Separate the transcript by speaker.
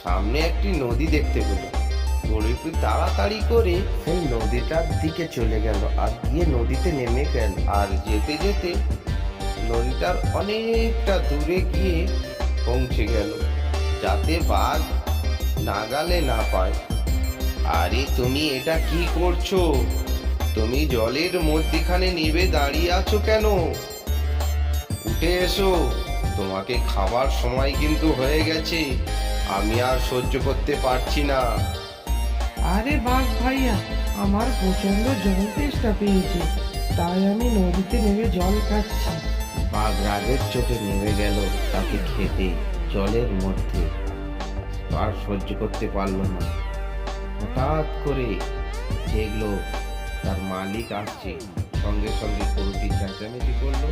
Speaker 1: সামনে একটি নদী দেখতে পেল। গরুটি তাড়াতাড়ি করে সেই নদীটার দিকে চলে গেল আর গিয়ে নদীতে নেমে গেল। আর যেতে যেতে নদীটার অনেকটা দূরে গিয়ে পৌঁছে গেল, যাতে বাঘ নাগালে না পায়। আরে তুমি এটা কি করছো? তুমি জলের মধ্যিখানে নেমে দাঁড়িয়ে আছো কেন? উঠে এসো, তোমাকে খাবার সময় কিন্তু হয়ে গেছে। আমি আর সহ্য করতে পারছি না।
Speaker 2: আরে বাঘ ভাইয়া, আমার প্রচন্ড জল তেষ্টা পেয়েছে, তাই আমি নদীতে নেমে জল খাচ্ছি।
Speaker 1: বাঘ রাগের চোটে নেমে গেল তাকে খেতে জলের মধ্যে। আর সহ্য করতে পারলো না। হঠাৎ করে দেখলো তার মালিক আসছে। সঙ্গে সঙ্গে গরুটি চেঁচামেচি করলো